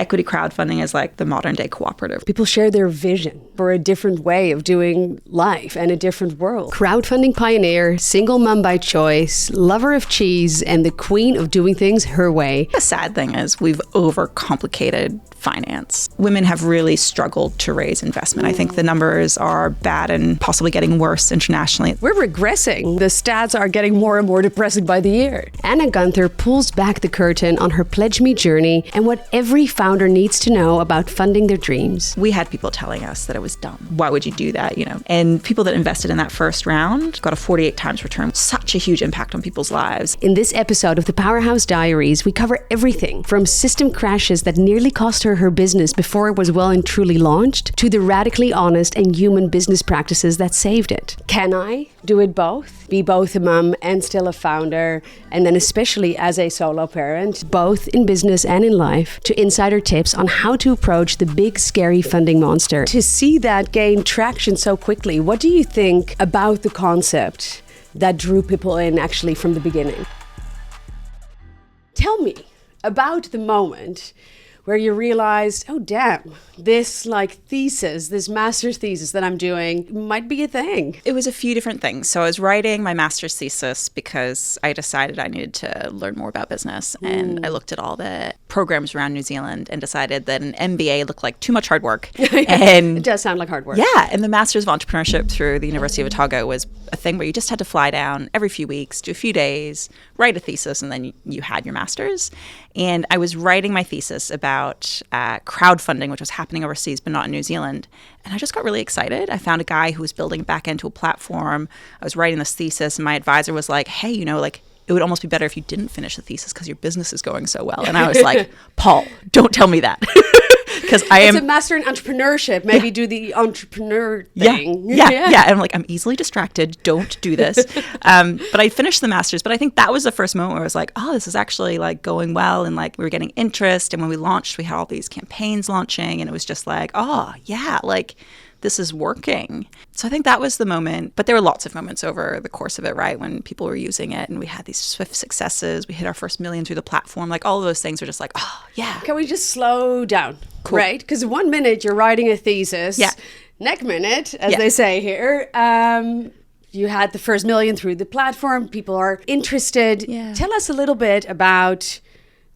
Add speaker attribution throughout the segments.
Speaker 1: equity crowdfunding is like the modern day cooperative.
Speaker 2: People share their vision for a different way of doing life and a different world. Crowdfunding pioneer, single mom by choice, lover of cheese, and the queen of doing things her way.
Speaker 1: The sad thing is we've overcomplicated finance. Women have really struggled to raise investment. I think the numbers are bad and possibly getting worse internationally.
Speaker 2: We're regressing. The stats are getting more and more depressing by the year. Anna Guenther pulls back the curtain on her PledgeMe journey and what every founder needs to know about funding their dreams.
Speaker 1: We had people telling us that it was dumb. Why would you do that, And people that invested in that first round got a 48 times return. Such a huge impact on people's lives.
Speaker 2: In this episode of the Powerhouse Diaries, we cover everything from system crashes that nearly cost her business before it was well and truly launched, to the radically honest and human business practices that saved it. Can I do it both? Be both a mom and still a founder, and then especially as a solo parent, both in business and in life, to insider tips on how to approach the big, scary funding monster. To see that gain traction so quickly, what do you think about the concept that drew people in actually from the beginning? Tell me about the moment where you realized, oh damn, this thesis, this master's thesis that I'm doing might be a thing.
Speaker 1: It was a few different things. So I was writing my master's thesis because I decided I needed to learn more about business. And I looked at all the programs around New Zealand and decided that an MBA looked like too much hard work. And
Speaker 2: it does sound like hard work.
Speaker 1: Yeah, and the Master's of Entrepreneurship through the University of Otago was a thing where you just had to fly down every few weeks, do a few days, write a thesis, and then you had your master's. And I was writing my thesis about crowdfunding, which was happening overseas, but not in New Zealand. And I just got really excited. I found a guy who was building back into a platform. I was writing this thesis, and my advisor was like, hey, it would almost be better if you didn't finish the thesis because your business is going so well. And I was like, Paul, don't tell me that. Because
Speaker 2: it's a master in entrepreneurship. Maybe do the entrepreneur thing.
Speaker 1: Yeah. And I'm like, I'm easily distracted. Don't do this. But I finished the master's. But I think that was the first moment where I was like, oh, this is actually going well. And we were getting interest. And when we launched, we had all these campaigns launching. And it was just like, oh, yeah, this is working. So I think that was the moment. But there were lots of moments over the course of it, right, when people were using it and we had these swift successes. We hit our first million through the platform. All of those things were just like, oh, yeah.
Speaker 2: Can we just slow down?
Speaker 1: Cool.
Speaker 2: Right? Because 1 minute you're writing a thesis.
Speaker 1: Yeah.
Speaker 2: Next minute, as they say here, you had the first million through the platform. People are interested.
Speaker 1: Yeah.
Speaker 2: Tell us a little bit about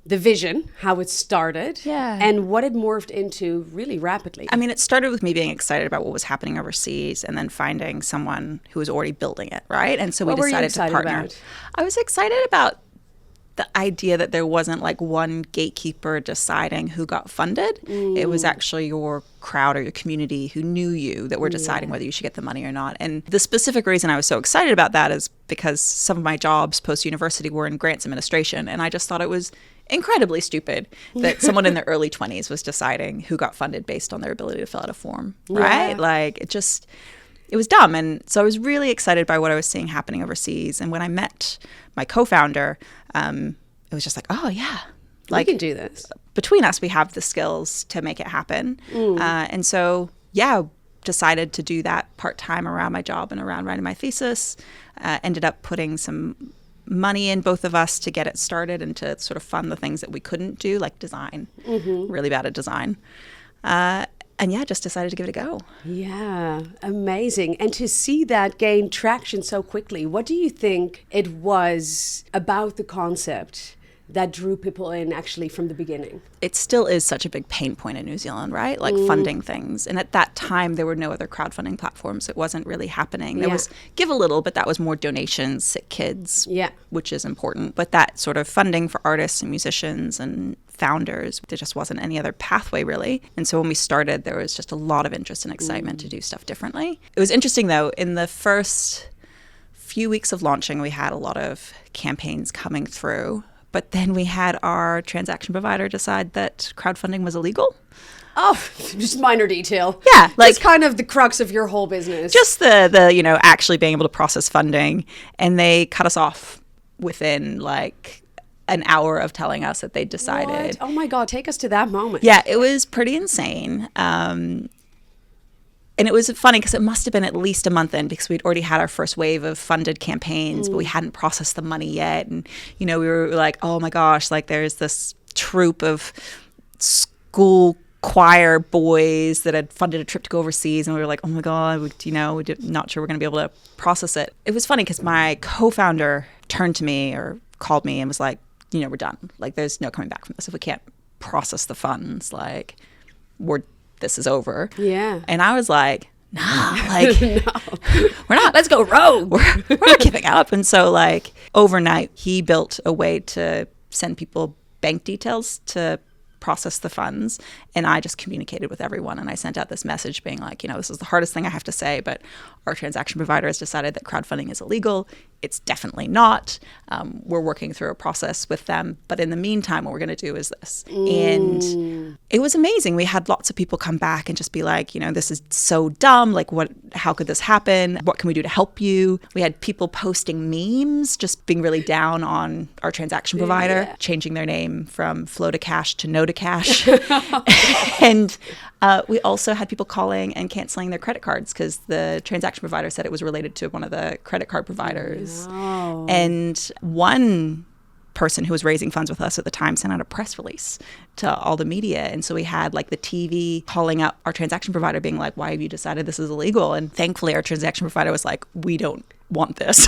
Speaker 2: the vision, how it started, and what it morphed into really rapidly.
Speaker 1: I mean, it started with me being excited about what was happening overseas and then finding someone who was already building it, right? And so we decided to partner.
Speaker 2: About?
Speaker 1: I was excited about the idea that there wasn't one gatekeeper deciding who got funded. It was actually your crowd or your community who knew you that were deciding whether you should get the money or not. And the specific reason I was so excited about that is because some of my jobs post-university were in grants administration. And I just thought it was incredibly stupid that someone in their early 20s was deciding who got funded based on their ability to fill out a form, right? It was dumb. And so I was really excited by what I was seeing happening overseas. And when I met my co-founder, it was just like, oh, yeah.
Speaker 2: We can do this.
Speaker 1: Between us, we have the skills to make it happen. And so, decided to do that part-time around my job and around writing my thesis. Ended up putting some money in, both of us, to get it started and to sort of fund the things that we couldn't do, like design. Really bad at design. And just decided to give it a go.
Speaker 2: Yeah, amazing. And to see that gain traction so quickly, what do you think it was about the concept that drew people in actually from the beginning?
Speaker 1: It still is such a big pain point in New Zealand, right? Funding things. And at that time, there were no other crowdfunding platforms. It wasn't really happening. There was Give a Little, but that was more donations, sick kids, which is important. But that sort of funding for artists and musicians and founders, there just wasn't any other pathway really. And so when we started, there was just a lot of interest and excitement to do stuff differently. It was interesting though, in the first few weeks of launching, we had a lot of campaigns coming through. But then we had our transaction provider decide that crowdfunding was illegal.
Speaker 2: Oh, just minor detail.
Speaker 1: Yeah.
Speaker 2: It's kind of the crux of your whole business.
Speaker 1: Just the actually being able to process funding. And they cut us off within an hour of telling us that they decided.
Speaker 2: What? Oh my God, take us to that moment.
Speaker 1: Yeah, it was pretty insane. And it was funny because it must have been at least a month in, because we'd already had our first wave of funded campaigns, but we hadn't processed the money yet. And, we were like, oh my gosh, there's this troop of school choir boys that had funded a trip to go overseas, and we were like, oh my God, we're not sure we're going to be able to process it. It was funny because my co-founder turned to me or called me and was like, we're done. Like, there's no coming back from this. If we can't process the funds, like, this is over.
Speaker 2: Yeah.
Speaker 1: And I was like, nah, like,
Speaker 2: No.
Speaker 1: we're not.
Speaker 2: Let's go rogue.
Speaker 1: We're not giving up. And so, like, overnight, he built a way to send people bank details to process the funds, and I just communicated with everyone, and I sent out this message being like, this is the hardest thing I have to say, but our transaction provider has decided that crowdfunding is illegal. It's definitely not. We're working through a process with them, but in the meantime, what we're going to do is this. And it was amazing. We had lots of people come back and just be like, this is so dumb. Like, how could this happen? What can we do to help you? We had people posting memes, just being really down on our transaction provider, changing their name from Flow to Cash to No to Cash. And we also had people calling and canceling their credit cards because the transaction provider said it was related to one of the credit card providers.
Speaker 2: Oh.
Speaker 1: And one person who was raising funds with us at the time sent out a press release to all the media. And so we had like the TV calling up our transaction provider being like, why have you decided this is illegal? And thankfully our transaction provider was like, we don't want this.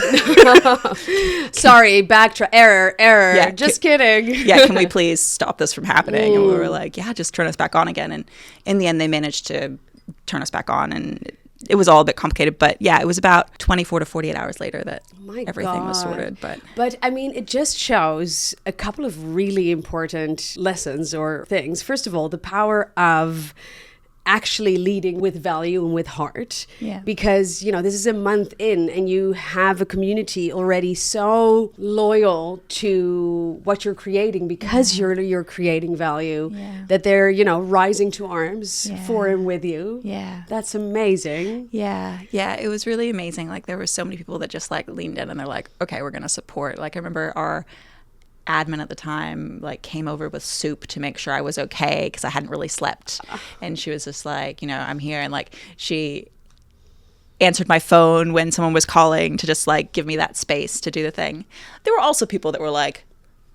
Speaker 2: Sorry, backtrack. Error.
Speaker 1: Yeah,
Speaker 2: just kidding.
Speaker 1: Can we please stop this from happening? And we were like, just turn us back on again. And in the end, they managed to turn us back on, and it was all a bit complicated, but it was about 24 to 48 hours later that everything was sorted.
Speaker 2: But I mean, it just shows a couple of really important lessons or things. First of all, the power of actually leading with value and with heart.
Speaker 1: Yeah.
Speaker 2: Because, this is a month in and you have a community already so loyal to what you're creating because you're creating value that they're, rising to arms for and with you.
Speaker 1: Yeah.
Speaker 2: That's amazing.
Speaker 1: Yeah. It was really amazing. Like, there were so many people that just like leaned in and they're like, okay, we're going to support. Like, I remember our admin at the time like came over with soup to make sure I was okay because I hadn't really slept, and she was just like, I'm here, and like she answered my phone when someone was calling to just like give me that space to do the thing. There were also people that were like,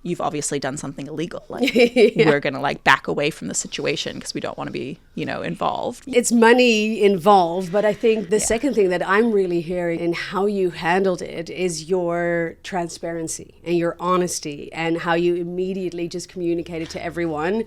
Speaker 1: you've obviously done something illegal, like we're gonna like back away from the situation because we don't want to be involved.
Speaker 2: It's money involved, but I think the second thing that I'm really hearing in how you handled it is your transparency and your honesty and how you immediately just communicated to everyone.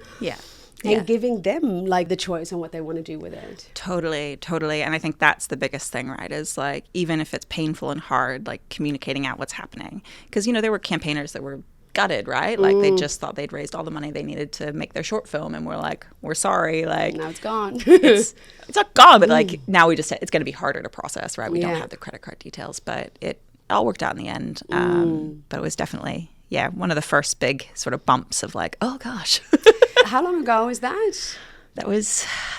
Speaker 2: And giving them like the choice on what they want to do with it.
Speaker 1: Totally. And I think that's the biggest thing, right? Is like, even if it's painful and hard, like communicating out what's happening. Because, there were campaigners that were gutted, right? Like they just thought they'd raised all the money they needed to make their short film, and we're like, we're sorry, like
Speaker 2: now it's gone.
Speaker 1: it's not gone, but like now it's going to be harder to process, right? We don't have the credit card details, but it all worked out in the end. But it was definitely one of the first big sort of bumps of like, oh gosh.
Speaker 2: How long ago was that?
Speaker 1: That would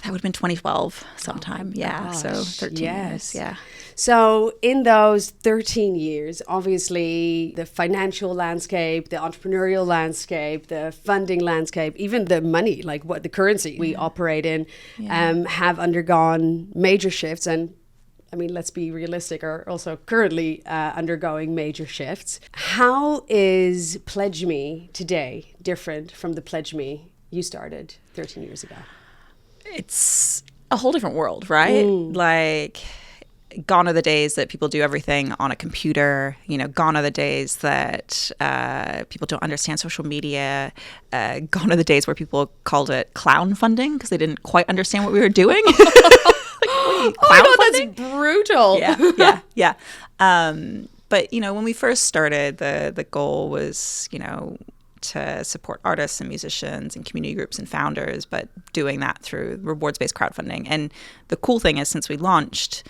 Speaker 1: have been 2012 sometime. So 13 years. Yeah.
Speaker 2: So in those 13 years, obviously the financial landscape, the entrepreneurial landscape, the funding landscape, even the money, like what the currency we operate in, have undergone major shifts. And I mean, let's be realistic, are also currently undergoing major shifts. How is PledgeMe today different from the PledgeMe you started 13 years ago?
Speaker 1: It's a whole different world, right? Like, gone are the days that people do everything on a computer. Gone are the days that people don't understand social media. Gone are the days where people called it clown funding because they didn't quite understand what we were doing.
Speaker 2: That's brutal.
Speaker 1: Yeah. But when we first started, the goal was to support artists and musicians and community groups and founders, but doing that through rewards-based crowdfunding. And the cool thing is, since we launched,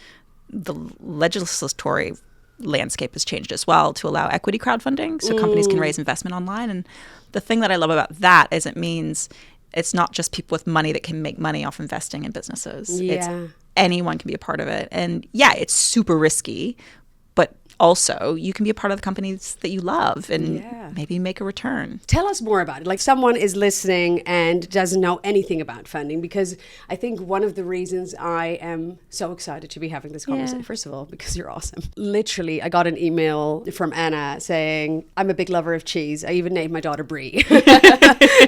Speaker 1: the legislatory landscape has changed as well to allow equity crowdfunding, so companies can raise investment online. And the thing that I love about that is it means it's not just people with money that can make money off investing in businesses. It's anyone can be a part of it. And it's super risky, but also you can be a part of the companies that you love and maybe make a return.
Speaker 2: Tell us more about it. Like, someone is listening and doesn't know anything about funding, because I think one of the reasons I am so excited to be having this conversation, first of all, because you're awesome. Literally, I got an email from Anna saying, I'm a big lover of cheese. I even named my daughter Brie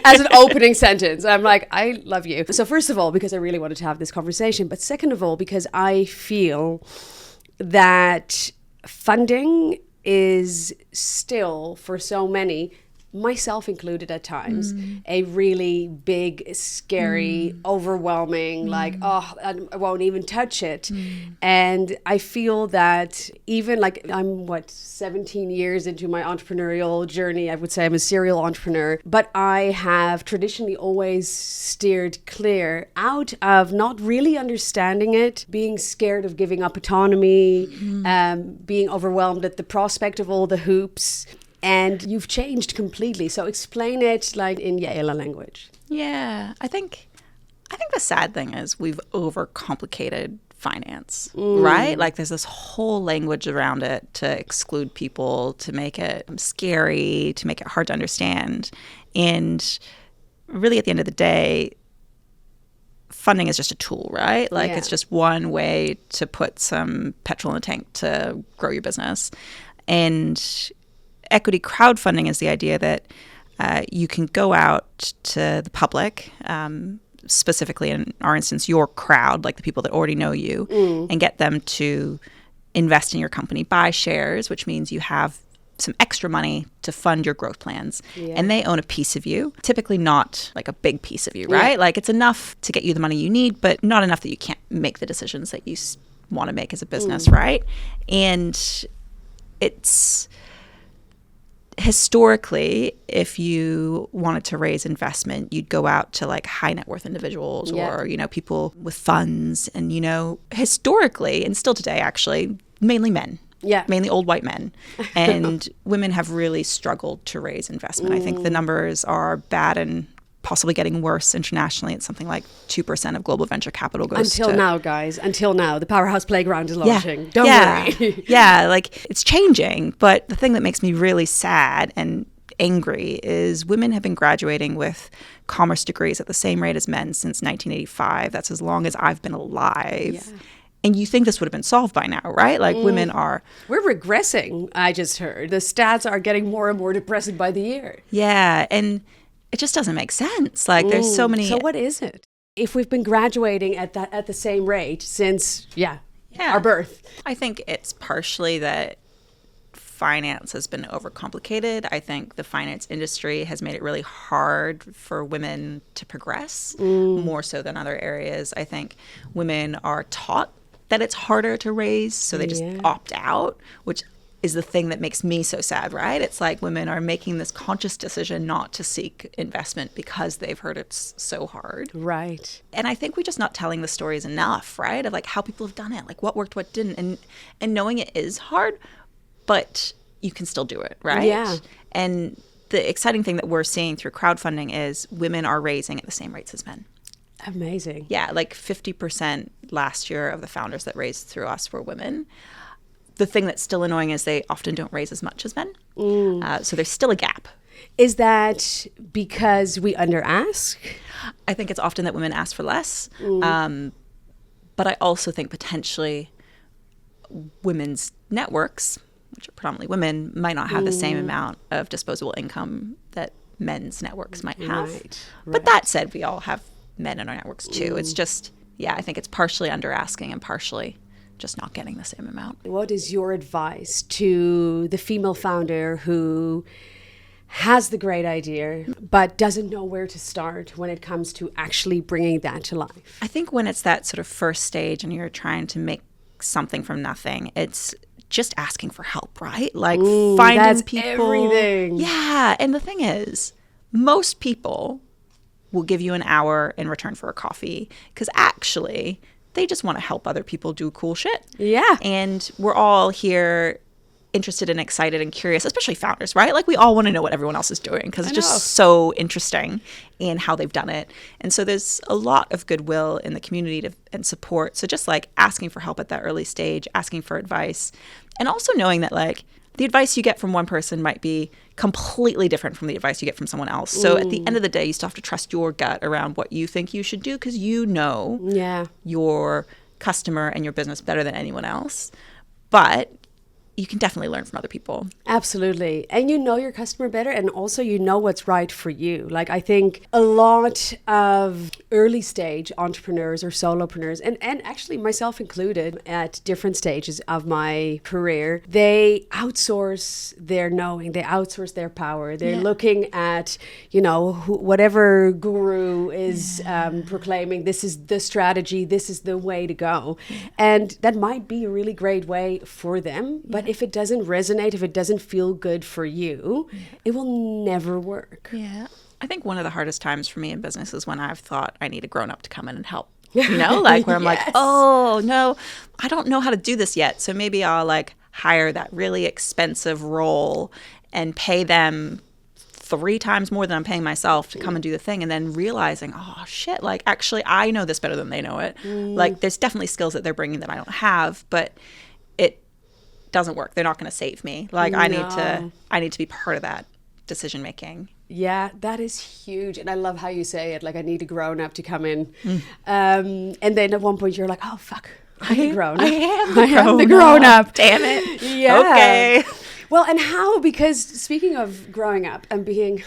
Speaker 2: as an opening sentence. I'm like, I love you. So first of all, because I really wanted to have this conversation, but second of all, because I feel that funding is still, for so many, myself included at times, a really big, scary, overwhelming, like, oh, I won't even touch it. And I feel that even like I'm 17 years into my entrepreneurial journey. I would say I'm a serial entrepreneur, but I have traditionally always steered clear out of not really understanding it, being scared of giving up autonomy, being overwhelmed at the prospect of all the hoops. And you've changed completely. So explain it like in Yaela language.
Speaker 1: Yeah, I think the sad thing is we've overcomplicated finance, right? Like there's this whole language around it to exclude people, to make it scary, to make it hard to understand. And really at the end of the day, funding is just a tool, right? Like it's just one way to put some petrol in the tank to grow your business. And equity crowdfunding is the idea that you can go out to the public, specifically in our instance, your crowd, like the people that already know you, and get them to invest in your company, buy shares, which means you have some extra money to fund your growth plans. And they own a piece of you, typically not like a big piece of you, right? Like it's enough to get you the money you need, but not enough that you can't make the decisions that you want to make as a business, right? And it's... historically, if you wanted to raise investment, you'd go out to like high net worth individuals or, you know, people with funds. And, you know, historically, and still today, actually, mainly men. Mainly old white men. And women have really struggled to raise investment. I think the numbers are bad and possibly getting worse internationally. It's something like 2% of global venture capital goes
Speaker 2: Until now, guys. Until now. The Powerhouse Playground is launching. Don't worry.
Speaker 1: Like it's changing. But the thing that makes me really sad and angry is women have been graduating with commerce degrees at the same rate as men since 1985. That's as long as I've been alive. And you think this would have been solved by now, right? Like women are...
Speaker 2: We're regressing, I just heard. The stats are getting more and more depressing by the year.
Speaker 1: Yeah, and it just doesn't make sense. Like there's so many...
Speaker 2: So what is it? If we've been graduating at the same rate since, our birth.
Speaker 1: I think it's partially that finance has been overcomplicated. I think the finance industry has made it really hard for women to progress, more so than other areas. I think women are taught that it's harder to raise, so they just opt out, which is the thing that makes me so sad, right? It's like women are making this conscious decision not to seek investment because they've heard it's so hard.
Speaker 2: Right.
Speaker 1: And I think we're just not telling the stories enough, right? Of like how people have done it, like what worked, what didn't. And knowing it is hard, but you can still do it, right?
Speaker 2: Yeah.
Speaker 1: And the exciting thing that we're seeing through crowdfunding is women are raising at the same rates as men.
Speaker 2: Amazing.
Speaker 1: Yeah, like 50% last year of the founders that raised through us were women. The thing that's still annoying is they often don't raise as much as men. So there's still a gap.
Speaker 2: Is that because we under-ask?
Speaker 1: I think it's often that women ask for less. But I also think potentially women's networks, which are predominantly women, might not have the same amount of disposable income that men's networks might have.
Speaker 2: Right.
Speaker 1: But that said, we all have men in our networks too. It's just, I think it's partially under-asking and partially just not getting the same amount.
Speaker 2: What is your advice to the female founder who has the great idea but doesn't know where to start when it comes to actually bringing that to life?
Speaker 1: I think when it's that sort of first stage and you're trying to make something from nothing, it's just asking for help, right? Like finding
Speaker 2: that's
Speaker 1: people.
Speaker 2: Everything.
Speaker 1: Yeah. And the thing is, most people will give you an hour in return for a coffee because actually they just want to help other people do cool shit.
Speaker 2: Yeah.
Speaker 1: And we're all here interested and excited and curious, especially founders, right? Like we all want to know what everyone else is doing because it's just so interesting in how they've done it. And so there's a lot of goodwill in the community and support. So just like asking for help at that early stage, asking for advice, And also knowing that like the advice you get from one person might be completely different from the advice you get from someone else. So at the end of the day, you still have to trust your gut around what you think you should do, because you know your customer and your business better than anyone else. But you can definitely learn from other people.
Speaker 2: Absolutely. And you know your customer better, and also you know what's right for you. Like, I think a lot of early stage entrepreneurs or solopreneurs, and actually myself included at different stages of my career, they outsource their knowing, they outsource their power. They're looking at, you know, whatever guru is proclaiming, this is the strategy, this is the way to go. And that might be a really great way for them, but if it doesn't resonate, if it doesn't feel good for you, it will never work.
Speaker 1: Yeah. I think one of the hardest times for me in business is when I've thought I need a grown-up to come in and help. You know, like where I'm like, oh, no, I don't know how to do this yet. So maybe I'll like hire that really expensive role and pay them 3 times more than I'm paying myself to come and do the thing, and then realizing, oh shit, like actually I know this better than they know it. Like there's definitely skills that they're bringing that I don't have, but it doesn't work. They're not going to save me. Like I need to be part of that decision making.
Speaker 2: Yeah, that is huge. And I love how you say it, like I need a grown up to come in. And then at one point you're like, oh fuck, I'm the grown up.
Speaker 1: I am
Speaker 2: the grown up.
Speaker 1: Damn it.
Speaker 2: Yeah.
Speaker 1: Okay.
Speaker 2: Well, and how, because speaking of growing up and being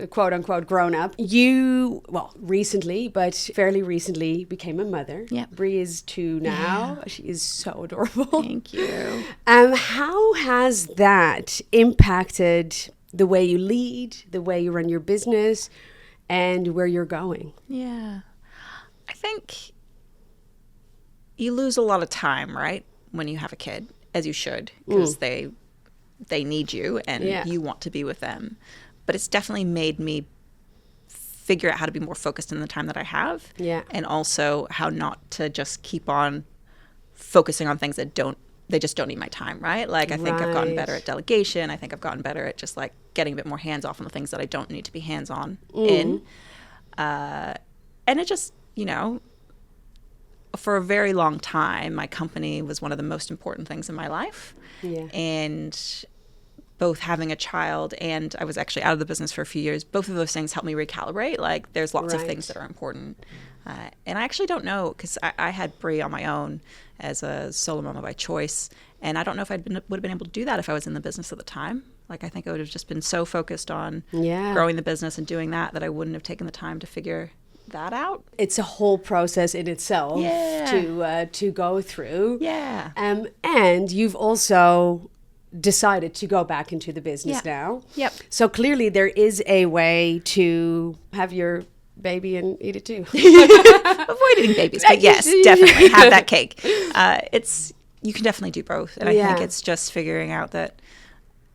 Speaker 2: quote unquote grown up, you, well, recently, but fairly recently became a mother.
Speaker 1: Yeah.
Speaker 2: Bree is 2 now. Yeah. She is so adorable.
Speaker 1: Thank you.
Speaker 2: How has that impacted the way you lead, the way you run your business, and where you're going?
Speaker 1: Yeah. I think you lose a lot of time, right, when you have a kid, as you should, because they need you and you want to be with them. But it's definitely made me figure out how to be more focused in the time that I have.
Speaker 2: Yeah.
Speaker 1: And also how not to just keep on focusing on things that they just don't need my time, right? Like I think I've gotten better at delegation. I think I've gotten better at just like getting a bit more hands off on the things that I don't need to be hands on in. And it just, you know, for a very long time, my company was one of the most important things in my life. Yeah. And both having a child and I was actually out of the business for a few years, both of those things helped me recalibrate. Like there's lots of things that are important. And I actually don't know, because I had Bree on my own as a solo mama by choice. And I don't know if would have been able to do that if I was in the business at the time. Like I think I would have just been so focused on growing the business and doing that I wouldn't have taken the time to figure that out.
Speaker 2: It's a whole process in itself to go through.
Speaker 1: Yeah.
Speaker 2: And you've also decided to go back into the business now.
Speaker 1: Yep.
Speaker 2: So clearly there is a way to have your baby and eat it too.
Speaker 1: Avoid eating babies, but yes, definitely have that cake. You can definitely do both. And I think it's just figuring out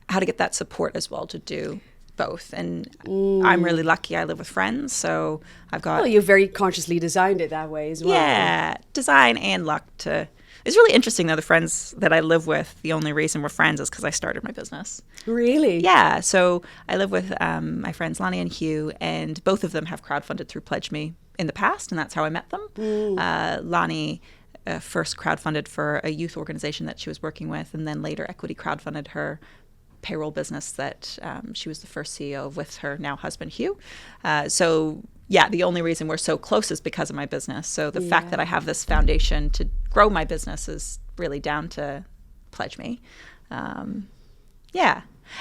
Speaker 1: how to get that support as well to do both. And I'm really lucky. I live with friends, so I've got...
Speaker 2: Well, you very consciously designed it that way as well.
Speaker 1: Yeah, design and luck to... It's really interesting, though, the friends that I live with, the only reason we're friends is because I started my business.
Speaker 2: Really?
Speaker 1: Yeah, so I live with my friends Lonnie and Hugh, and both of them have crowdfunded through PledgeMe in the past, and that's how I met them. Lonnie first crowdfunded for a youth organization that she was working with, and then later equity crowdfunded her payroll business that she was the first CEO of with her now husband Hugh. The only reason we're so close is because of my business. So the fact that I have this foundation to grow my business is really down to PledgeMe. And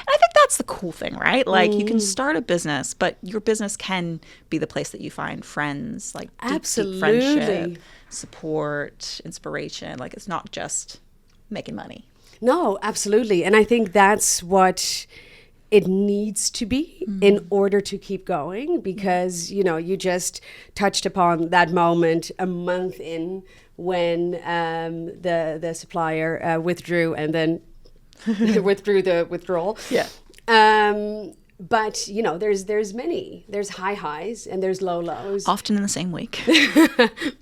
Speaker 1: I think that's the cool thing, right? Like you can start a business, but your business can be the place that you find friends, like deep friendship, support, inspiration. Like it's not just making money.
Speaker 2: No, absolutely. And I think that's what it needs to be in order to keep going, because, you know, you just touched upon that moment a month in when the supplier withdrew and then withdrew the withdrawal. Yeah. But, you know, there's there's high highs and there's low lows.
Speaker 1: Often in the same week.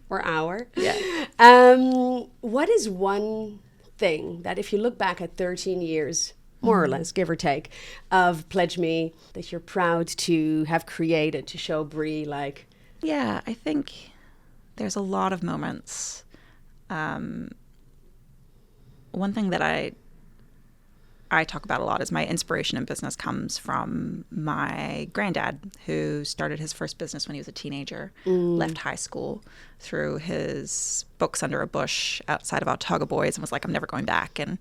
Speaker 2: Or hour.
Speaker 1: Yeah.
Speaker 2: What is one thing that if you look back at 13 years, more or less, give or take, of PledgeMe that you're proud to have created to show Bree, like?
Speaker 1: Yeah, I think there's a lot of moments. One thing that I I talk about a lot is my inspiration in business comes from my granddad, who started his first business when he was a teenager, left high school, threw his books under a bush outside of Otago Boys and was like, I'm never going back. And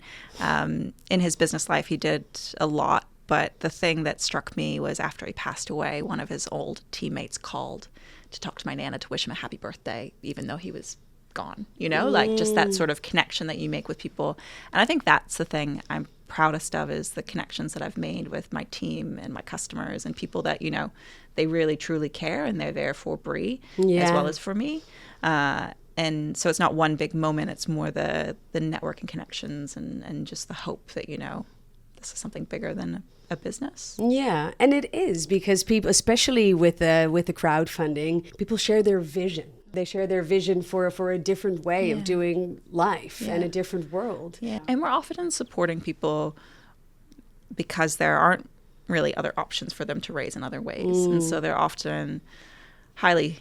Speaker 1: in his business life, he did a lot. But the thing that struck me was after he passed away, one of his old teammates called to talk to my Nana to wish him a happy birthday, even though he was gone, like just that sort of connection that you make with people. And I think that's the thing I'm proudest of, is the connections that I've made with my team and my customers and people that, they really truly care and they're there for Bree as well as for me. And so it's not one big moment. It's more the network and connections and just the hope that, this is something bigger than a business.
Speaker 2: Yeah, and it is, because people, especially with the crowdfunding, people share their vision. They share their vision for a different way of doing life and a different world.
Speaker 1: Yeah, and we're often supporting people because there aren't really other options for them to raise in other ways. And so they're often highly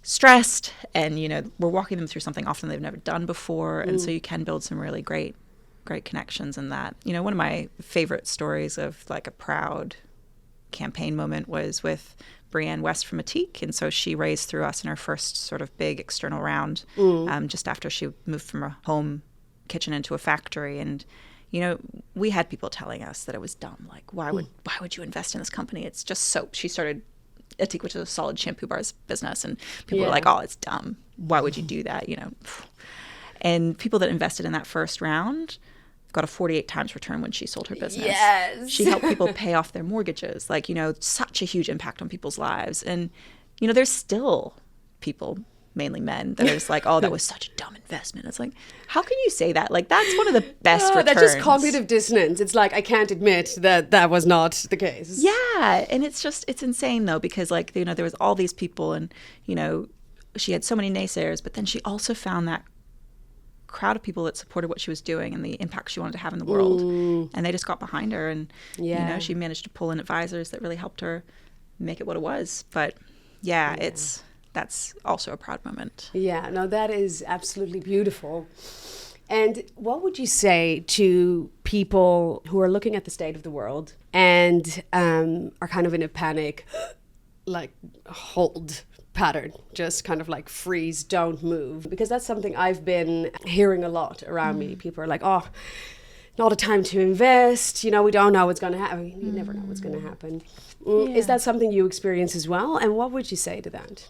Speaker 1: stressed and, we're walking them through something often they've never done before. And so you can build some really great connections in that. One of my favorite stories of like a proud campaign moment was with Brianne West from Atique. And so she raised through us in her first sort of big external round, just after she moved from a home kitchen into a factory. And, we had people telling us that it was dumb. Like, why would you invest in this company? It's just soap. She started Atique, which is a solid shampoo bars business. And people were like, oh, it's dumb. Why would you do that? And people that invested in that first round got a 48 times return when she sold her business.
Speaker 2: Yes.
Speaker 1: She helped people pay off their mortgages, such a huge impact on people's lives. And, there's still people, mainly men, that are just like, oh, that was such a dumb investment. It's like, how can you say that? Like, that's one of the best returns.
Speaker 2: That's just cognitive dissonance. It's like, I can't admit that was not the case.
Speaker 1: Yeah. And it's insane though, because there was all these people and, she had so many naysayers, but then she also found that crowd of people that supported what she was doing and the impact she wanted to have in the world. And they just got behind her. And, she managed to pull in advisors that really helped her make it what it was. But that's also a proud moment.
Speaker 2: Yeah, no, that is absolutely beautiful. And what would you say to people who are looking at the state of the world and are kind of in a panic, like hold pattern, just kind of like freeze, don't move? Because that's something I've been hearing a lot around me. People are like, oh, not a time to invest. We don't know what's going to happen. You never know what's going to happen. Is that something you experience as well? And what would you say to that?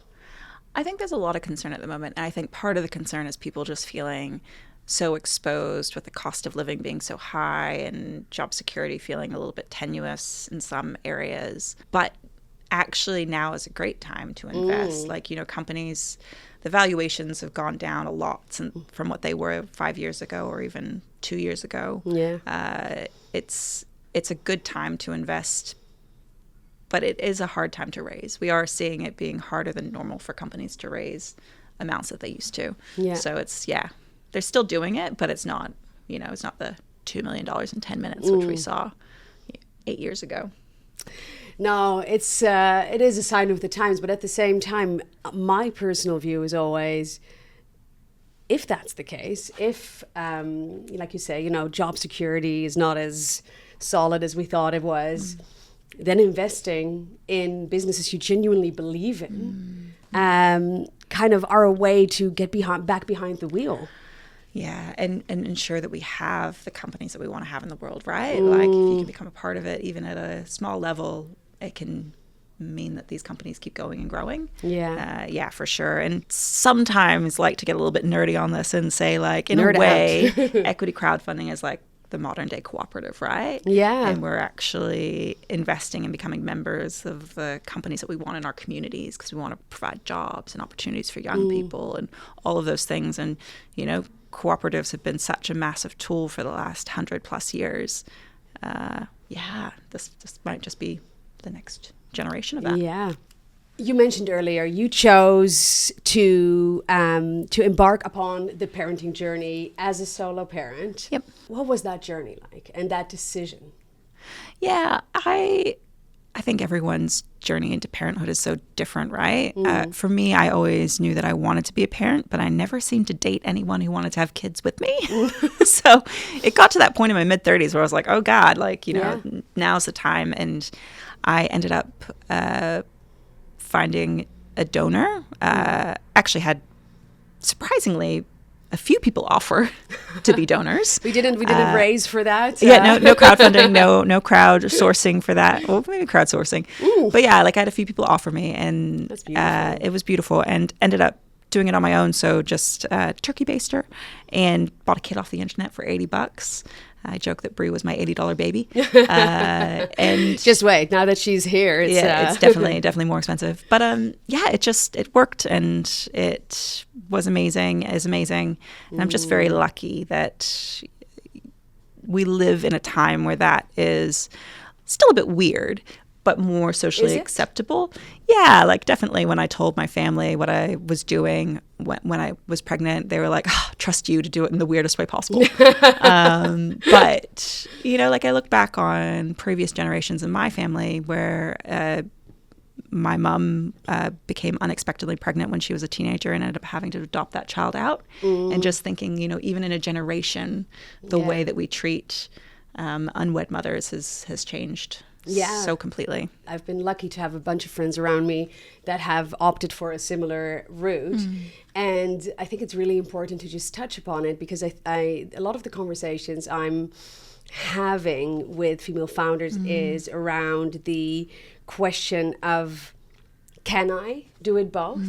Speaker 1: I think there's a lot of concern at the moment. And I think part of the concern is people just feeling so exposed with the cost of living being so high and job security feeling a little bit tenuous in some areas. But actually now is a great time to invest. Companies, the valuations have gone down a lot from what they were 5 years ago or even 2 years ago.
Speaker 2: Yeah.
Speaker 1: It's a good time to invest, but it is a hard time to raise. We are seeing it being harder than normal for companies to raise amounts that they used to. Yeah. So they're still doing it, but it's not, it's not the $2 million in 10 minutes, which we saw 8 years ago.
Speaker 2: No, it is a sign of the times, but at the same time, my personal view is always, if that's the case, if, like you say, job security is not as solid as we thought it was, then investing in businesses you genuinely believe in kind of are a way to get back behind the wheel.
Speaker 1: Yeah, and ensure that we have the companies that we want to have in the world, right? Like, if you can become a part of it, even at a small level, it can mean that these companies keep going and growing. Yeah, for sure. And sometimes like to get a little bit nerdy on this and say, like, in a way, equity crowdfunding is like the modern day cooperative, right?
Speaker 2: Yeah.
Speaker 1: And we're actually investing and becoming members of the companies that we want in our communities because we want to provide jobs and opportunities for young people and all of those things. And, cooperatives have been such a massive tool for the last 100+ years. This might just be the next generation of that.
Speaker 2: Yeah. You mentioned earlier you chose to embark upon the parenting journey as a solo parent.
Speaker 1: Yep.
Speaker 2: What was that journey like and that decision?
Speaker 1: Yeah, I I think everyone's journey into parenthood is so different, right? For me, I always knew that I wanted to be a parent, but I never seemed to date anyone who wanted to have kids with me. So it got to that point in my mid-30s where I was like, oh God, like, now's the time. And I ended up finding a donor. Actually had, surprisingly, a few people offer to be donors.
Speaker 2: We didn't raise for that.
Speaker 1: No crowdfunding, no crowdsourcing for that. Well, maybe crowdsourcing. But yeah, like I had a few people offer me, and it was beautiful, and ended up doing it on my own. So just turkey baster, and bought a kit off the internet for $80. I joke that Brie was my $80 baby. And
Speaker 2: just wait, now that she's here,
Speaker 1: it's definitely more expensive. But it worked, and it was amazing. Is amazing, and I'm just very lucky that we live in a time where that is still a bit weird, but more socially acceptable. Yeah, like definitely when I told my family what I was doing when I was pregnant, they were like, trust you to do it in the weirdest way possible. But, like I look back on previous generations in my family where my mom became unexpectedly pregnant when she was a teenager and ended up having to adopt that child out. And just thinking, even in a generation, the way that we treat unwed mothers has changed. So completely.
Speaker 2: I've been lucky to have a bunch of friends around me that have opted for a similar route. And I think it's really important to just touch upon it, because a lot of the conversations I'm having with female founders is around the question of, can I do it both?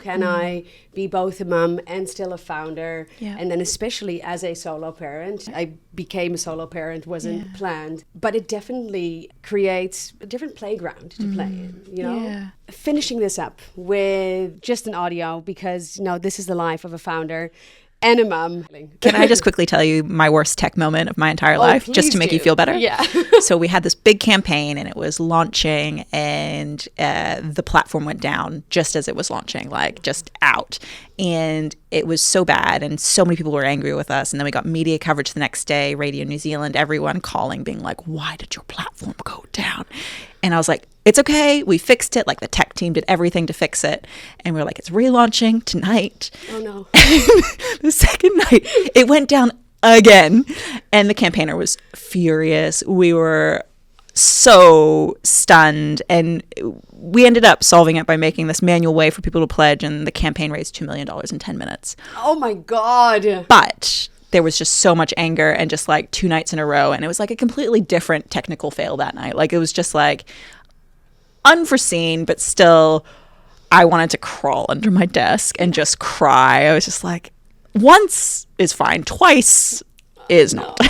Speaker 2: Can I be both a mum and still a founder? And then especially as a solo parent, I became a solo parent, wasn't planned, but it definitely creates a different playground to play in, Finishing this up with just an audio, because, this is the life of a founder and a mum.
Speaker 1: Can I just quickly tell you my worst tech moment of my entire life, just to make you feel better?
Speaker 2: Yeah.
Speaker 1: So we had this big campaign, and it was launching, and the platform went down just as it was launching, like just out. And it was so bad, and so many people were angry with us. And then we got media coverage the next day, Radio New Zealand, everyone calling, being like, why did your platform go down? And I was like, it's okay. We fixed it. Like the tech team did everything to fix it. And we were like, it's relaunching tonight.
Speaker 2: Oh, no.
Speaker 1: The second night, it went down again. And the campaigner was furious. We were so stunned. And we ended up solving it by making this manual way for people to pledge. And the campaign raised $2 million in 10 minutes.
Speaker 2: Oh, my God.
Speaker 1: But there was just so much anger, and just like 2 nights in a row. And it was like a completely different technical fail that night. Like it was just like unforeseen, but still I wanted to crawl under my desk and just cry. I was just like, once is fine, twice is not.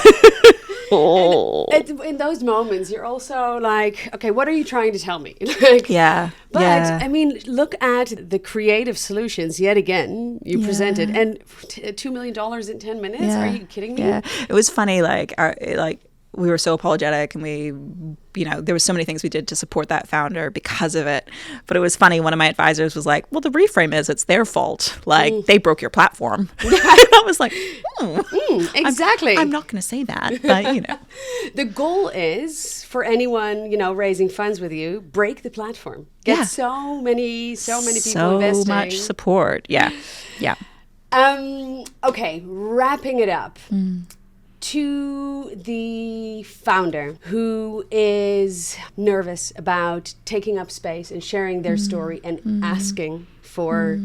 Speaker 2: And in those moments, you're also like, okay, what are you trying to tell me? But I mean, look at the creative solutions yet again you presented, and $2 million in 10 minutes. Are you kidding me?
Speaker 1: It was funny. Like we were so apologetic, and we, there was so many things we did to support that founder because of it. But it was funny. One of my advisors was like, well, the reframe is it's their fault. Like they broke your platform. I was like,
Speaker 2: exactly.
Speaker 1: I'm not going to say that, but
Speaker 2: The goal is for anyone, raising funds with you, break the platform. Get so many people investing.
Speaker 1: So much support. Yeah.
Speaker 2: Okay, wrapping it up. To the founder who is nervous about taking up space and sharing their story and asking for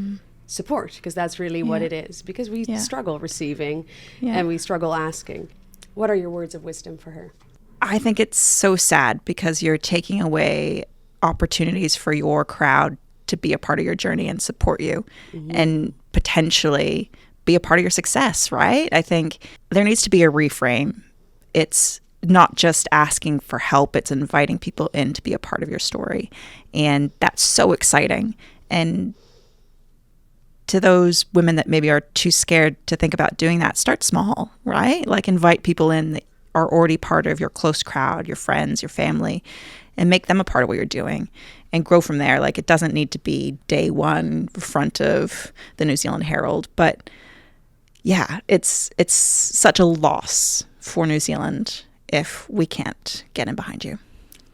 Speaker 2: support, because that's really what it is, because we struggle receiving and we struggle asking. What are your words of wisdom for her?
Speaker 1: I think it's so sad, because you're taking away opportunities for your crowd to be a part of your journey and support you and potentially be a part of your success, right? I think there needs to be a reframe. It's not just asking for help, it's inviting people in to be a part of your story. And that's so exciting. And to those women that maybe are too scared to think about doing that, start small, right? Like invite people in that are already part of your close crowd, your friends, your family, and make them a part of what you're doing and grow from there. Like it doesn't need to be day one front of the New Zealand Herald, but yeah, it's such a loss for New Zealand if we can't get in behind you.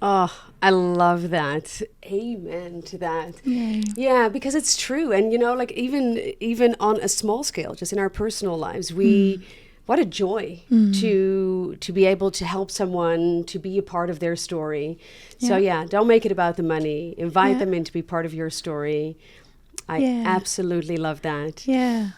Speaker 2: Oh, I love that. Amen to that.
Speaker 1: Yay.
Speaker 2: Yeah, because it's true. And, like even on a small scale, just in our personal lives, what a joy to be able to help someone, to be a part of their story. So don't make it about the money. Invite them in to be part of your story. I absolutely love that.
Speaker 1: Yeah.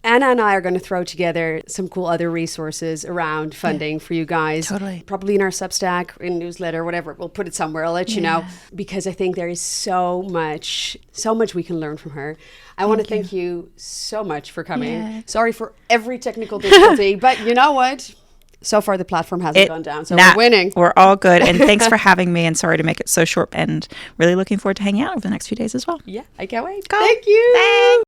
Speaker 2: Anna and I are going to throw together some cool other resources around funding for you guys.
Speaker 1: Totally.
Speaker 2: Probably in our Substack, in newsletter, whatever. We'll put it somewhere. I'll let you know. Because I think there is so much we can learn from her. I want to thank you so much for coming.
Speaker 1: Yeah.
Speaker 2: Sorry for every technical difficulty, but you know what? So far, the platform hasn't gone down, so we're winning.
Speaker 1: We're all good. And thanks for having me. And sorry to make it so short. And really looking forward to hanging out over the next few days as well.
Speaker 2: Yeah, I can't wait.
Speaker 1: Go.
Speaker 2: Thank you.
Speaker 1: Thanks.